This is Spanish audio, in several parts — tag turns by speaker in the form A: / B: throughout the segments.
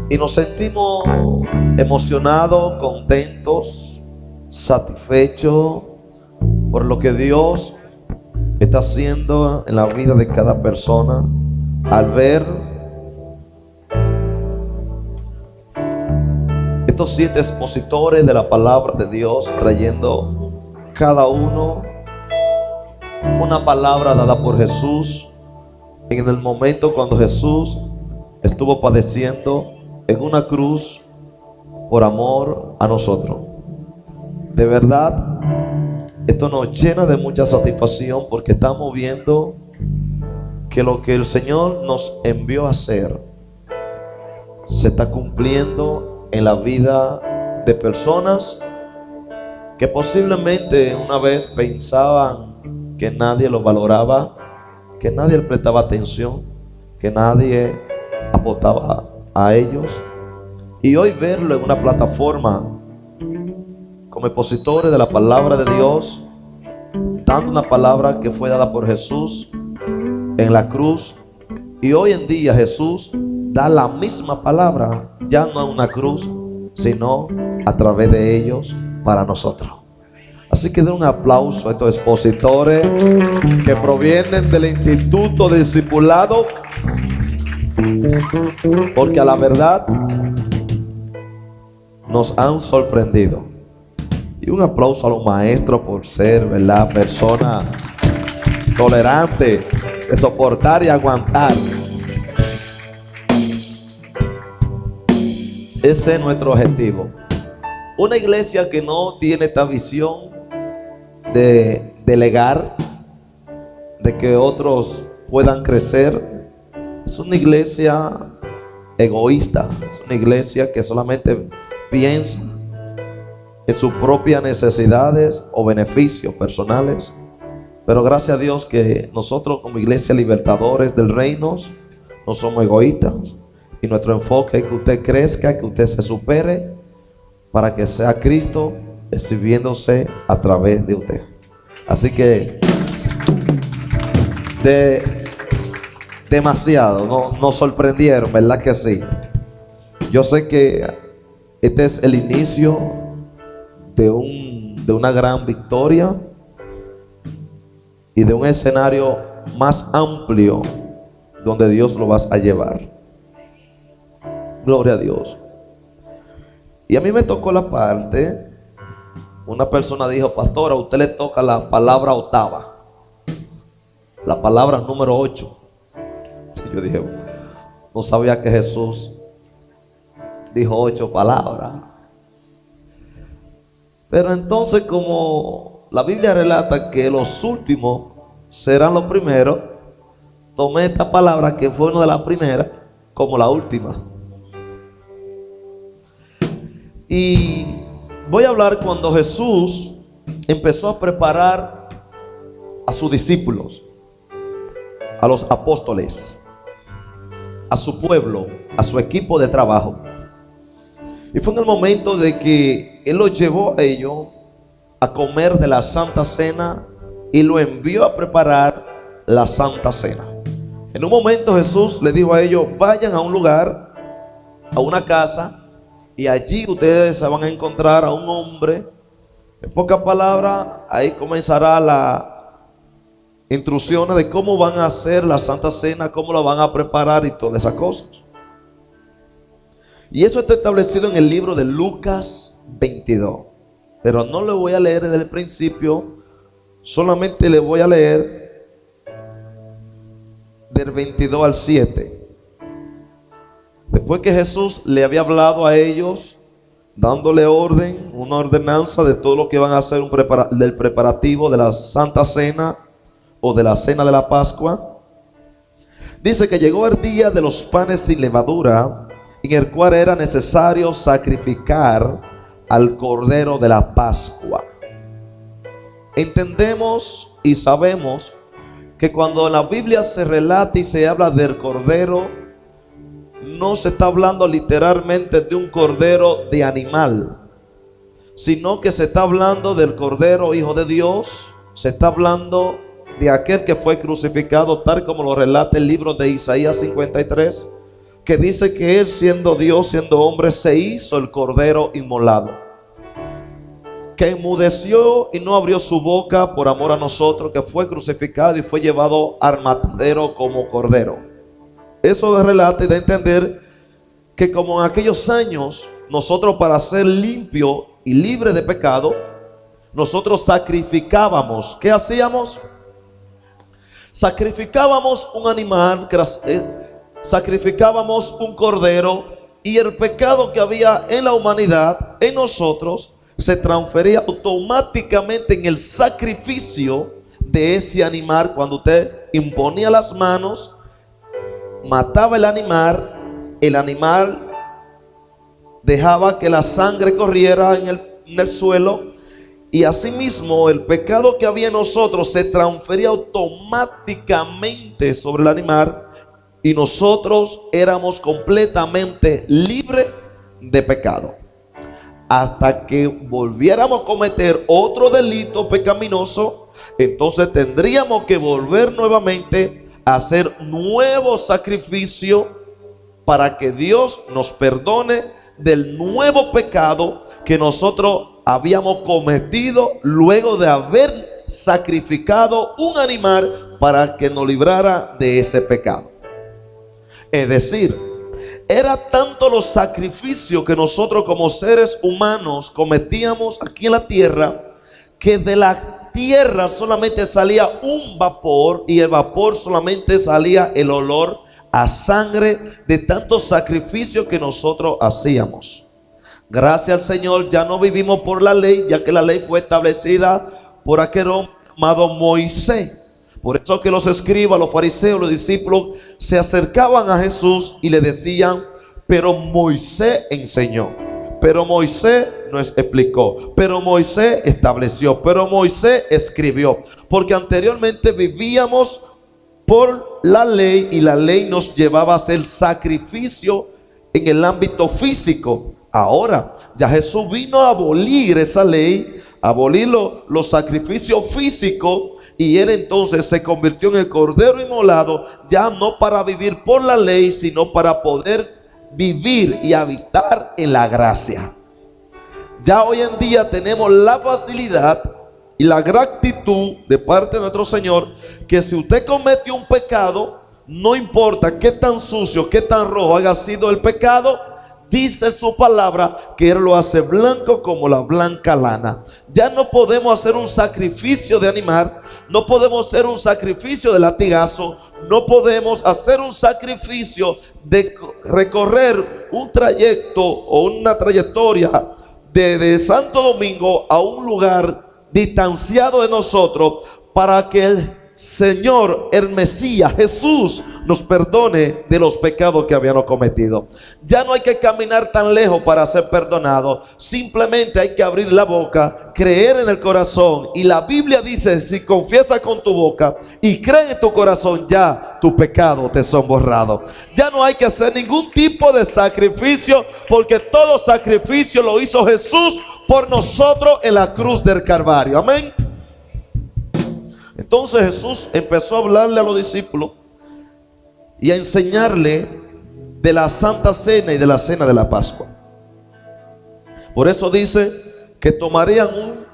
A: y nos sentimos emocionados, contentos, satisfechos por lo que Dios está haciendo en la vida de cada persona al ver estos 7 expositores de la palabra de Dios trayendo cada uno una palabra dada por Jesús en el momento cuando Jesús estuvo padeciendo en una cruz por amor a nosotros. De verdad, esto nos llena de mucha satisfacción porque estamos viendo que lo que el Señor nos envió a hacer se está cumpliendo en la vida de personas que posiblemente una vez pensaban que nadie lo valoraba, que nadie le prestaba atención, que nadie apostaba a ellos, y hoy verlo en una plataforma como expositores de la palabra de Dios, dando una palabra que fue dada por Jesús en la cruz, y hoy en día Jesús da la misma palabra, ya no en una cruz, sino a través de ellos para nosotros. Así que den un aplauso a estos expositores que provienen del Instituto de Discipulado, porque a la verdad nos han sorprendido. Y un aplauso a los maestros por ser, ¿verdad?, personas tolerantes, de soportar y aguantar. Ese es nuestro objetivo. Una iglesia que no tiene esta visión de delegar, de que otros puedan crecer, es una iglesia egoísta, es una iglesia que solamente piensa en sus propias necesidades o beneficios personales. Pero gracias a Dios que nosotros como iglesia libertadores del reino no somos egoístas, y nuestro enfoque es que usted crezca, que usted se supere para que sea Cristo exhibiéndose a través de usted. Así que demasiado nos sorprendieron, ¿verdad que sí? Yo sé que este es el inicio de una gran victoria y de un escenario más amplio donde Dios lo va a llevar. Gloria a Dios. Y a mí me tocó la parte, una persona dijo: pastor, a usted le toca la palabra octava, la palabra número 8. Y yo dije, no sabía que Jesús dijo 8 palabras. Pero entonces, como la Biblia relata que los últimos serán los primeros, tomé esta palabra que fue una de las primeras como la última. Y voy a hablar cuando Jesús empezó a preparar a sus discípulos, a los apóstoles, a su pueblo, a su equipo de trabajo. Y fue en el momento de que Él los llevó a ellos a comer de la Santa Cena y lo envió a preparar la Santa Cena. En un momento Jesús le dijo a ellos: vayan a un lugar, a una casa, y allí ustedes se van a encontrar a un hombre. En pocas palabras, ahí comenzará las instrucciones de cómo van a hacer la Santa Cena, cómo la van a preparar y todas esas cosas. Y eso está establecido en el libro de Lucas 22. Pero no le voy a leer desde el principio, solamente le voy a leer del 22 al 7. Después que Jesús le había hablado a ellos, dándole orden, una ordenanza de todo lo que van a hacer del preparativo de la Santa Cena o de la Cena de la Pascua, dice que llegó el día de los panes sin levadura, en el cual era necesario sacrificar al Cordero de la Pascua. Entendemos y sabemos que cuando en la Biblia se relata y se habla del Cordero, no se está hablando literalmente de un cordero de animal, sino que se está hablando del Cordero Hijo de Dios. Se está hablando de aquel que fue crucificado, tal como lo relata el libro de Isaías 53, que dice que Él, siendo Dios, siendo hombre, se hizo el cordero inmolado, que enmudeció y no abrió su boca por amor a nosotros, que fue crucificado y fue llevado al matadero como cordero. Eso de relata y de entender que como en aquellos años, nosotros para ser limpio y libre de pecado, nosotros sacrificábamos. ¿Qué hacíamos? Sacrificábamos un animal, sacrificábamos un cordero, y el pecado que había en la humanidad, en nosotros, se transfería automáticamente en el sacrificio de ese animal. Cuando usted imponía las manos, mataba el animal dejaba que la sangre corriera en el suelo, y asimismo el pecado que había en nosotros se transfería automáticamente sobre el animal, y nosotros éramos completamente libres de pecado, hasta que volviéramos a cometer otro delito pecaminoso. Entonces tendríamos que volver nuevamente a hacer nuevo sacrificio para que Dios nos perdone del nuevo pecado que nosotros habíamos cometido luego de haber sacrificado un animal para que nos librara de ese pecado. Es decir, era tanto los sacrificios que nosotros como seres humanos cometíamos aquí en la tierra, que de la tierra solamente salía un vapor, y el vapor solamente salía el olor a sangre de tantos sacrificios que nosotros hacíamos. Gracias al Señor ya no vivimos por la ley, ya que la ley fue establecida por aquel hombre llamado Moisés. Por eso que los escribas, los fariseos, los discípulos se acercaban a Jesús y le decían: pero Moisés enseñó, pero Moisés nos explicó, pero Moisés estableció, pero Moisés escribió. Porque anteriormente vivíamos por la ley, y la ley nos llevaba a hacer sacrificio en el ámbito físico. Ahora ya Jesús vino a abolir esa ley, a abolir los sacrificios físicos, y Él entonces se convirtió en el cordero inmolado, ya no para vivir por la ley, sino para poder vivir y habitar en la gracia. Ya hoy en día tenemos la facilidad y la gratitud de parte de nuestro Señor, que si usted comete un pecado, no importa qué tan sucio, qué tan rojo haya sido el pecado, dice su palabra que Él lo hace blanco como la blanca lana. Ya no podemos hacer un sacrificio de animal, no podemos hacer un sacrificio de latigazo, no podemos hacer un sacrificio de recorrer un trayecto o una trayectoria de Santo Domingo a un lugar distanciado de nosotros, para que el Señor, el Mesías, Jesús, nos perdone de los pecados que habíamos cometido. Ya no hay que caminar tan lejos para ser perdonado. Simplemente hay que abrir la boca, creer en el corazón. Y la Biblia dice: si confiesas con tu boca y crees en tu corazón, ya tus pecados te son borrados. Ya no hay que hacer ningún tipo de sacrificio, porque todo sacrificio lo hizo Jesús por nosotros en la cruz del Calvario. Amén. Entonces Jesús empezó a hablarle a los discípulos y a enseñarle de la Santa Cena y de la Cena de la Pascua. Por eso dice que tomarían un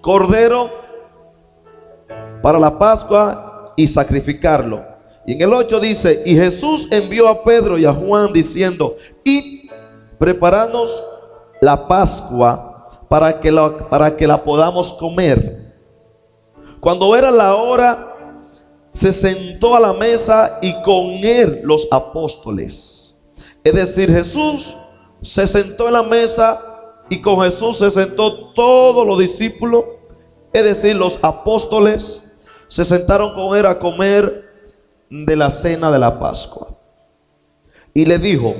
A: cordero para la Pascua y sacrificarlo. Y en el 8 dice: y Jesús envió a Pedro y a Juan diciendo: id, preparanos la Pascua para que la podamos comer. Cuando era la hora, se sentó a la mesa y con él los apóstoles. Es decir, Jesús se sentó en la mesa y con Jesús se sentó todos los discípulos. Es decir, los apóstoles se sentaron con él a comer de la cena de la Pascua. Y le dijo: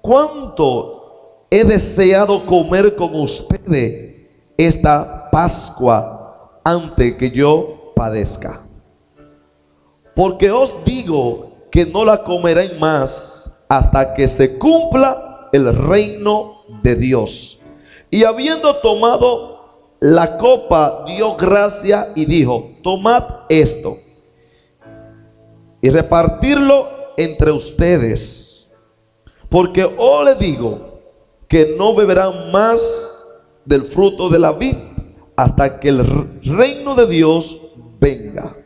A: cuánto he deseado comer con ustedes esta Pascua antes que yo padezca. Porque os digo que no la comerán más hasta que se cumpla el reino de Dios. Y habiendo tomado la copa, dio gracia y dijo: tomad esto y repartirlo entre ustedes, porque os le digo que no beberán más del fruto de la vid hasta que el reino de Dios venga.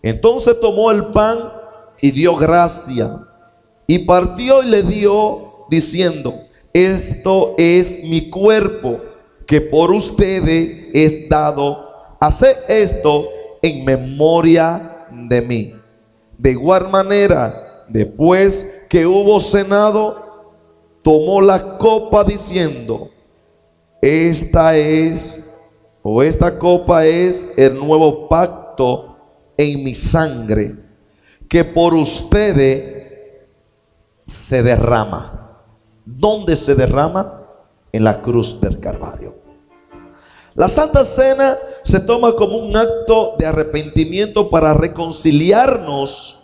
A: Entonces tomó el pan y dio gracia, y partió y le dio, diciendo: esto es mi cuerpo, que por ustedes es dado. Haced esto en memoria de mí. De igual manera, después que hubo cenado, tomó la copa diciendo: esta copa es el nuevo pacto en mi sangre, que por ustedes se derrama. ¿Dónde se derrama? En la cruz del Calvario. La Santa Cena se toma como un acto de arrepentimiento para reconciliarnos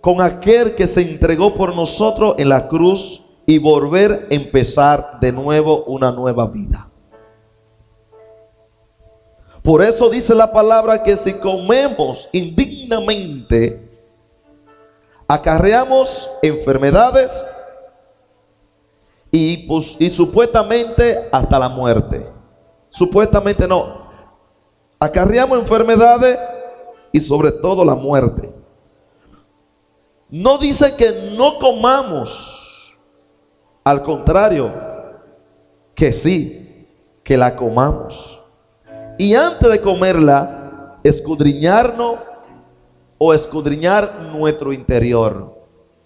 A: con aquel que se entregó por nosotros en la cruz y volver a empezar de nuevo una nueva vida. Por eso dice la palabra que si comemos indignamente, acarreamos enfermedades y supuestamente hasta la muerte. Supuestamente no. Acarreamos enfermedades y sobre todo la muerte. No dice que no comamos. Al contrario, que sí, que la comamos. Y antes de comerla, escudriñarnos o escudriñar nuestro interior.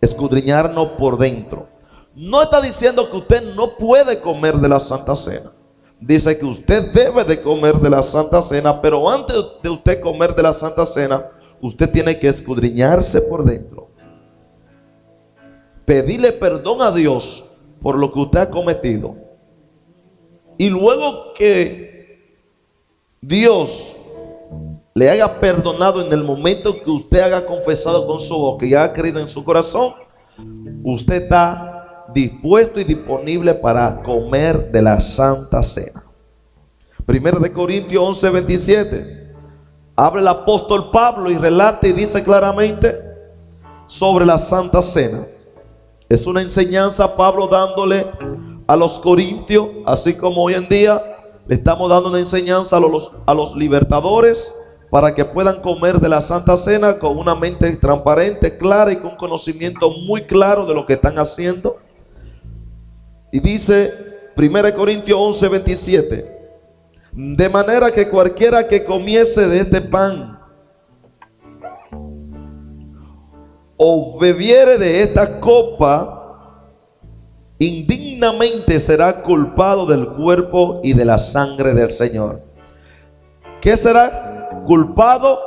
A: Escudriñarnos por dentro. No está diciendo que usted no puede comer de la Santa Cena. Dice que usted debe de comer de la Santa Cena, pero antes de usted comer de la Santa Cena, usted tiene que escudriñarse por dentro. Pedirle perdón a Dios por lo que usted ha cometido. Y luego que Dios le haya perdonado en el momento que usted haya confesado con su boca y haya creído en su corazón, usted está dispuesto y disponible para comer de la Santa Cena. 1 Corintios 11:27 habla el apóstol Pablo y relata y dice claramente sobre la Santa Cena. Es una enseñanza Pablo dándole a los corintios, así como hoy en día le estamos dando una enseñanza a los libertadores para que puedan comer de la Santa Cena con una mente transparente, clara y con conocimiento muy claro de lo que están haciendo. Y dice 1 Corintios 11:27: de manera que cualquiera que comiese de este pan o bebiere de esta copa, indignamente será culpado del cuerpo y de la sangre del Señor. ¿Qué será? Culpado.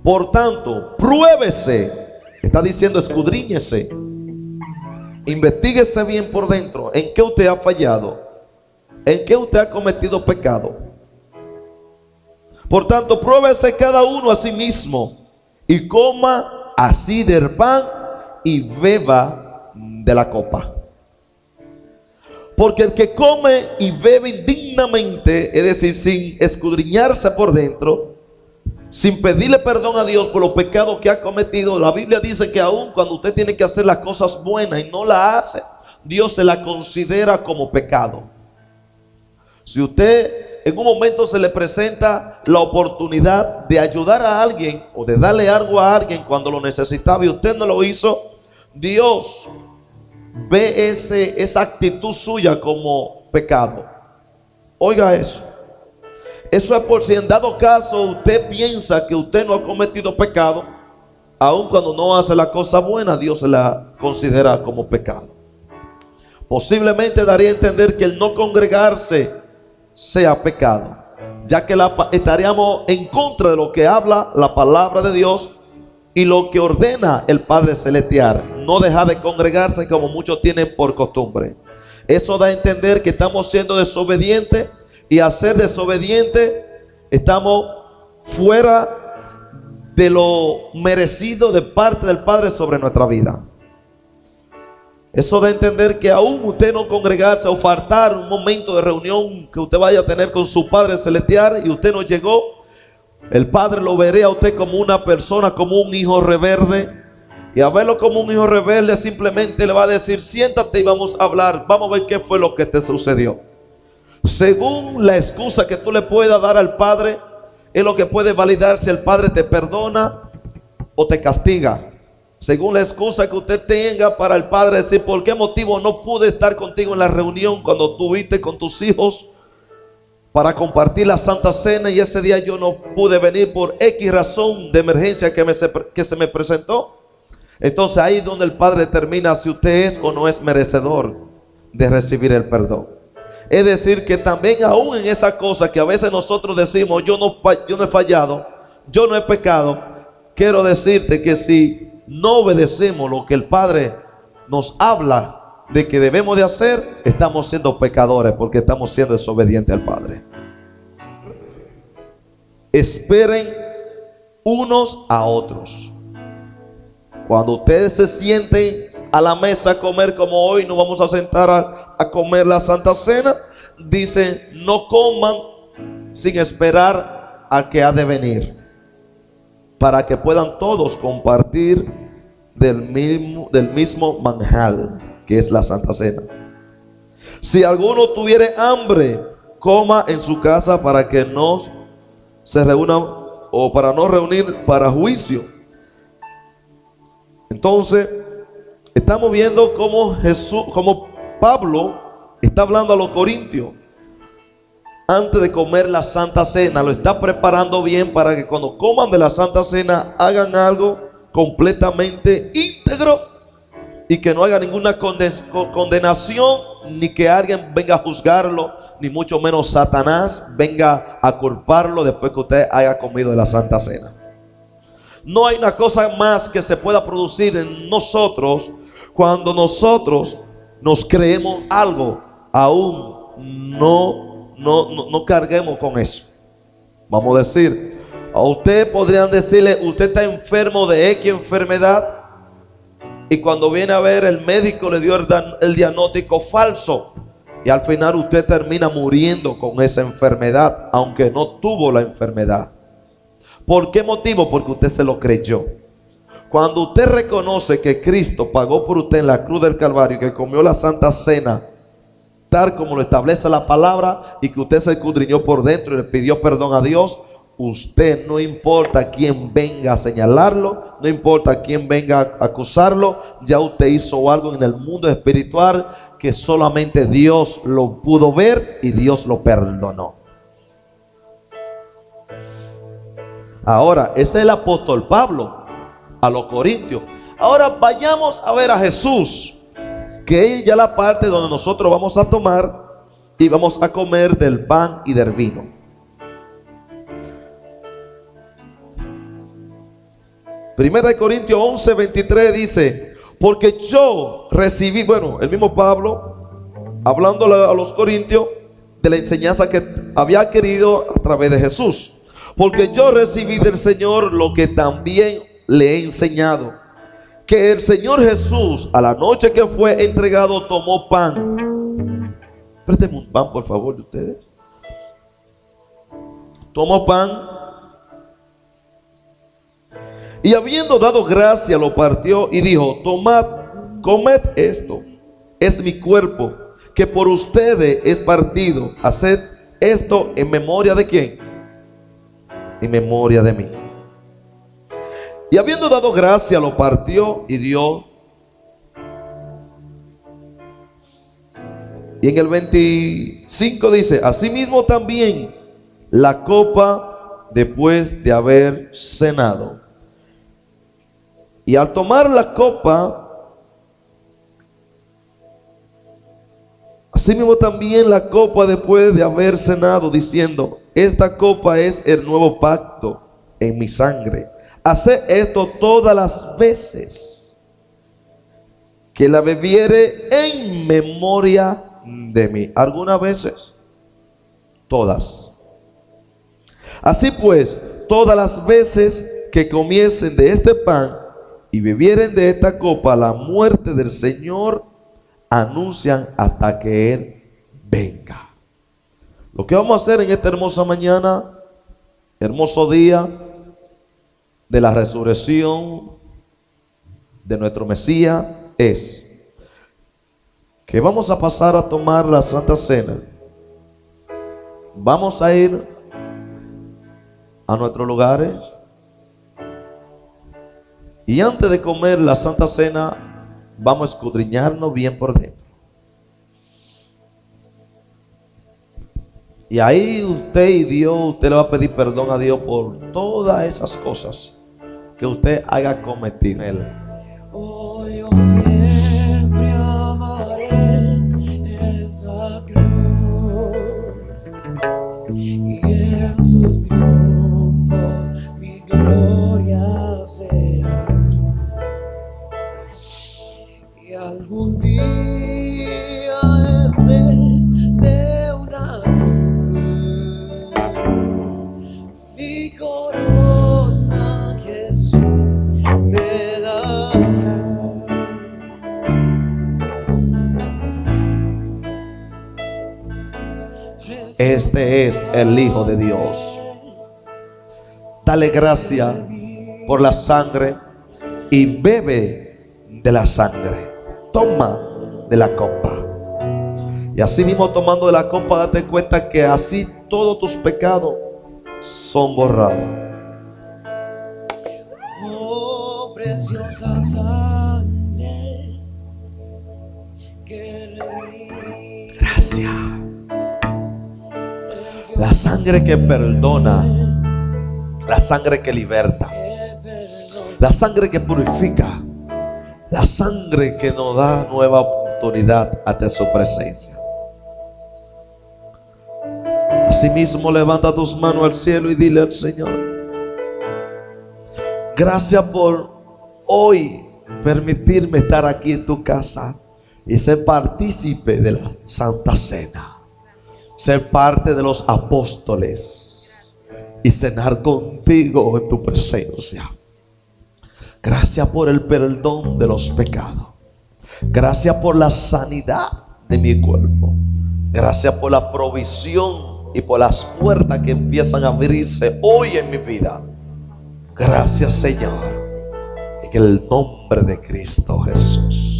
A: Por tanto, pruébese. Está diciendo escudriñese, investíguese bien por dentro. ¿En qué usted ha fallado? ¿En qué usted ha cometido pecado? Por tanto, pruébese cada uno a sí mismo y coma así del pan y beba de la copa. Porque el que come y bebe indignamente, es decir, sin escudriñarse por dentro, sin pedirle perdón a Dios por los pecados que ha cometido, la Biblia dice que aun cuando usted tiene que hacer las cosas buenas y no las hace, Dios se la considera como pecado. Si usted en un momento se le presenta la oportunidad de ayudar a alguien o de darle algo a alguien cuando lo necesitaba y usted no lo hizo, Dios ve esa actitud suya como pecado. Oiga eso. Eso es por si en dado caso usted piensa que usted no ha cometido pecado, aun cuando no hace la cosa buena, Dios se la considera como pecado. Posiblemente daría a entender que el no congregarse sea pecado, ya que estaríamos en contra de lo que habla la palabra de Dios y lo que ordena el Padre Celestial, no dejar de congregarse como muchos tienen por costumbre. Eso da a entender que estamos siendo desobedientes, y al ser desobedientes estamos fuera de lo merecido de parte del Padre sobre nuestra vida. Eso da a entender que aún usted no congregarse o faltar un momento de reunión que usted vaya a tener con su Padre Celestial y usted no llegó, El Padre lo veré a usted como una persona, como un hijo rebelde. Y a verlo como un hijo rebelde, simplemente le va a decir: siéntate y vamos a hablar. Vamos a ver qué fue lo que te sucedió. Según la excusa que tú le puedas dar al Padre, es lo que puede validar si el Padre te perdona o te castiga. Según la excusa que usted tenga para el Padre, decir: ¿por qué motivo no pude estar contigo en la reunión cuando estuviste con tus hijos para compartir la Santa Cena, y ese día yo no pude venir por X razón de emergencia que se me presentó? Entonces ahí es donde el Padre determina si usted es o no es merecedor de recibir el perdón. Es decir, que también aún en esa cosa que a veces nosotros decimos: yo no he fallado, yo no he pecado, quiero decirte que si no obedecemos lo que el Padre nos habla de que debemos de hacer, estamos siendo pecadores, porque estamos siendo desobedientes al Padre. Esperen unos a otros. Cuando ustedes se sienten a la mesa a comer, como hoy nos vamos a sentar a comer la Santa Cena, dicen: no coman sin esperar a que ha de venir, para que puedan todos compartir del mismo manjar, que es la Santa Cena. Si alguno tuviere hambre, coma en su casa, para que no se reúna, o para no reunir para juicio. Entonces estamos viendo cómo Pablo está hablando a los corintios antes de comer la Santa Cena. Lo está preparando bien para que cuando coman de la Santa Cena hagan algo completamente íntegro, y que no haga ninguna condenación, ni que alguien venga a juzgarlo, ni mucho menos Satanás venga a culparlo después que usted haya comido de la Santa Cena. No hay una cosa más que se pueda producir en nosotros cuando nosotros nos creemos algo, aún no carguemos con eso. Vamos a decir, a usted podrían decirle: usted está enfermo de X enfermedad, y cuando viene a ver, el médico le dio el diagnóstico falso, y al final usted termina muriendo con esa enfermedad, aunque no tuvo la enfermedad. ¿Por qué motivo? Porque usted se lo creyó. Cuando usted reconoce que Cristo pagó por usted en la cruz del Calvario, que comió la Santa Cena tal como lo establece la palabra, y que usted se escudriñó por dentro y le pidió perdón a Dios, usted, no importa quién venga a señalarlo, no importa quién venga a acusarlo, ya usted hizo algo en el mundo espiritual que solamente Dios lo pudo ver, y Dios lo perdonó. Ahora, ese es el apóstol Pablo a los corintios. Ahora vayamos a ver a Jesús, que es ya la parte donde nosotros vamos a tomar y vamos a comer del pan y del vino. Primera de Corintios 11:23 dice: porque yo recibí, el mismo Pablo hablándole a los corintios de la enseñanza que había adquirido a través de Jesús. Porque yo recibí del Señor lo que también le he enseñado, que el Señor Jesús, a la noche que fue entregado, tomó pan. Présteme un pan, por favor, de ustedes. Tomó pan, y habiendo dado gracia, lo partió y dijo: tomad, comed esto, es mi cuerpo, que por ustedes es partido. Haced esto en memoria ¿de quién? En memoria de mí. Y habiendo dado gracia, lo partió y dio. Y en el 25 dice: asimismo también la copa después de haber cenado. Y al tomar la copa, asimismo también la copa después de haber cenado, diciendo: esta copa es el nuevo pacto en mi sangre. Haced esto todas las veces que la bebiere en memoria de mí. ¿Algunas veces? Todas. Así pues, todas las veces que comiesen de este pan y bebieren de esta copa, la muerte del Señor anuncian hasta que Él venga. Lo que vamos a hacer en esta hermosa mañana hermoso día de la resurrección de nuestro Mesías es que vamos a pasar a tomar la Santa Cena. Vamos a ir a nuestros lugares y antes de comer la Santa Cena vamos a escudriñarnos bien por dentro. Y ahí usted y Dios, usted le va a pedir perdón a Dios por todas esas cosas que usted haya cometido.
B: Oh, yo siempre amaré esa cruz y en sus triunfos mi gloria será. Y algún día en vez de una cruz, mi corona Jesús me dará.
A: Este es el Hijo de Dios. Dale gracias por la sangre y bebe de la sangre. Toma de la copa. Y así mismo tomando de la copa, date cuenta que así todos tus pecados son borrados.
B: Oh, preciosa sangre que redime.
A: Gracias. La sangre que perdona, la sangre que liberta, la sangre que purifica, la sangre que nos da nueva oportunidad ante su presencia. Asimismo, levanta tus manos al cielo y dile al Señor: gracias por hoy permitirme estar aquí en tu casa y ser partícipe de la Santa Cena, ser parte de los apóstoles y cenar contigo en tu presencia. Gracias por el perdón de los pecados. Gracias por la sanidad de mi cuerpo. Gracias por la provisión y por las puertas que empiezan a abrirse hoy en mi vida. Gracias, Señor, en el nombre de Cristo Jesús.